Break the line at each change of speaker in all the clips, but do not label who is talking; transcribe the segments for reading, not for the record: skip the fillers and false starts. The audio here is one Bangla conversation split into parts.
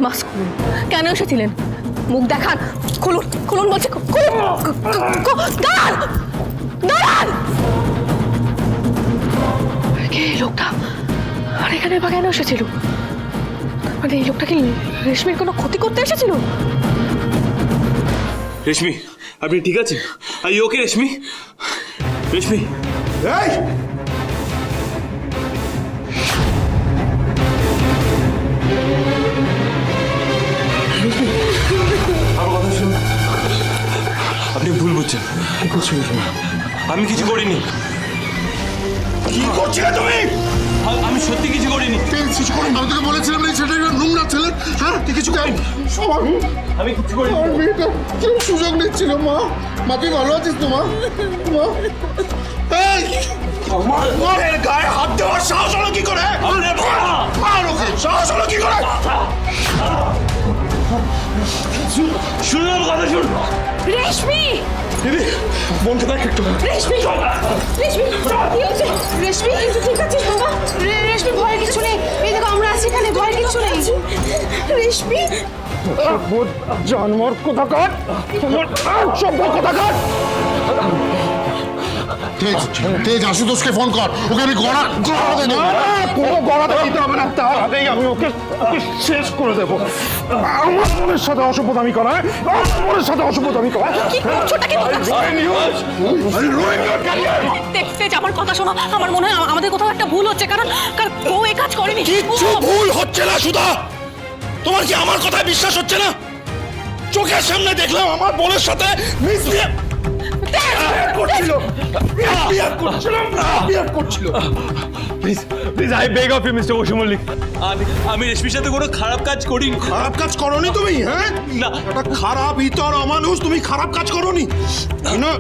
মাস্ক খুলুন। কেন এসেছিলেন? মুখ দেখান। খুলুন খুলুন বলছে, দাঁড়ান দাঁড়ান। কে এই লোকটা? আর এখানে বা কেন এসেছিল? মানে এই লোকটা কি রেশমির কোনো ক্ষতি করতে এসেছিল?
রেশমি, আপনি ঠিক আছেন? আর ওকে রেশমি? রেশমি,
এই
আমার কথা শুনুন। আপনি ভুল বুঝছেন। আমি কিছু করিনি।
কি করছিলে তুমি?
আমি সত্যি কিছু করিনি।
কিছু করে আমি তোকে বলেছিলাম না সেটা নোংরা ছেলে। হ্যাঁ তুই কিছু কর।
আমি কিছু করিনি।
আমার মেয়েটা কেউ সুযোগ নিচ্ছিল। মা মা তুই ভালো আছিস তো মা? মা এই আমার মায়ের গায়ে হাত দেওয়ার সাহস হলো কি করে? মার ওকে, সাহস হলো কি করে?
শুনুন আমার কথা শুনুন।
রেশমি!
দিদি মনকে দেখ একটু।
রেশমি! রেশমি! কি হচ্ছে? রেশমি ঠিক আছিস বাবা? রেশমি ভয়ের কিছু নেই। এই দেখো আমরা আছি এখানে, ভয়ের কিছু নেই। রেশমি!
জন্মর কোথাকার সভ্য কোথাকার। তেজ আশুতোষকে ফোন কর, ওকে আমি গড়াতে দেবো। কোনো গড়াতে দিতে হবে না, তার আগেই আমি ওকে শেষ করে দেবো। আমার বোনের সাথে অসভ্যতামি করা, আমার বোনের সাথে অসভ্যতামি করা।
কি করছোটা কি তেজ, আমার কথা শোনো। আমার মনে হয় আমাদের কোথাও একটা ভুল হচ্ছে, কারণ ও এই কাজ করেনি।
কিচ্ছু ভুল হচ্ছে না সুধা। তোমার কি আমার কথায় বিশ্বাস হচ্ছে না? চোখের সামনে দেখলাম আমার বোনের সাথে মিসবিহেভ করছিল।
Please please I beg of you mister Basu Mallick. আমি রেশমির সাথে কোনো খারাপ কাজ করিনি।
খারাপ কাজ করনি তুমি? হ্যাঁ
না।
একটা খারাপ ইতর অমানুষ, তুমি খারাপ কাজ করনি না।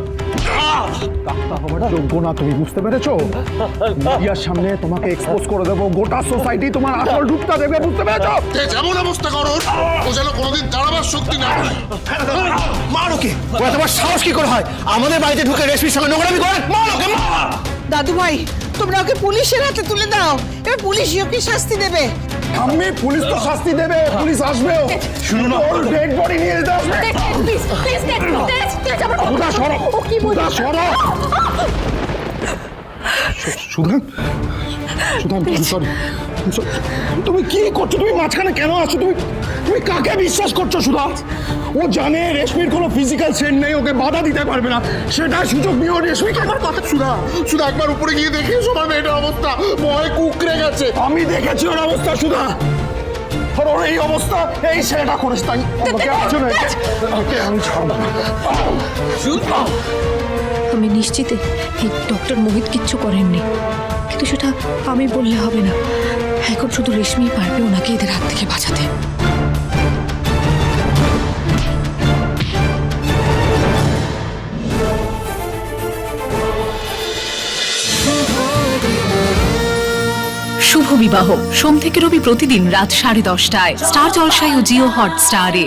যোগ্য না তুমি, বুঝতে পেরেছো? মিডিয়ার সামনে তোমাকে এক্সপোজ করে দেবো, গোটা সোসাইটি তোমার আসল রূপটা দেখবে, বুঝতে পেরেছো?
যেমন অবস্থা করো ও যেন কোনোদিন দাঁড়াবার শক্তি না পায়। মার ওকে।
তোমার সাহস কি করে হয় আমাদের বাড়িতে ঢুকে রেশমির সঙ্গে নোংরামি করে? মার ওকে, মার!
দাদু ভাই, তোমরা ওকে পুলিশের হাতে তুলে দাও। এবার পুলিশই ওকে শাস্তি দেবে।
আমি পুলিশ তো শাস্তি দেবে, পুলিশ আসবেও।
শুনুন না,
ওর ডেড বডি নিয়ে যেতে আসবে।
প্লিজ প্লিজ তেজ, আমার
সুধা সরো,
ও কি বলছে?
সুধা সরো। সুধা, সুধা সরি। তুমি কি করছো? তুমি মাঝখানে কেন আছো? তুমি কাকে বিশ্বাস করছো সুধা? ও জানে রেশমির কোনো ফিজিক্যাল সেন্ট নেই, ওকে বাধা দিতে পারবে না। সেটা সুযোগ নিয়ে রেশমিকে আমার কথা।
সুধা সুধা একবার উপরে গিয়ে দেখে সবার মেয়েটার অবস্থা ভয় কুকড়ে গেছে।
আমি দেখেছি ওর অবস্থা সুধা। আর ওর এই অবস্থা এই ছেলেটা করেছে, তাই আমাকে আছো না, ওকে আমি ছাড়বো না।
আমি নিশ্চিত এই ডক্টর মোহিত কিচ্ছু করেননি, কিন্তু সেটা আমি বললে হবে না। এখন শুধু রেশমি পারবে ওনাকে এদের হাত থেকে বাঁচাতে। শুভ বিবাহ সোম থেকে রবি প্রতিদিন রাত 10:30টায় স্টার জলসায় ও জিও হটস্টারে।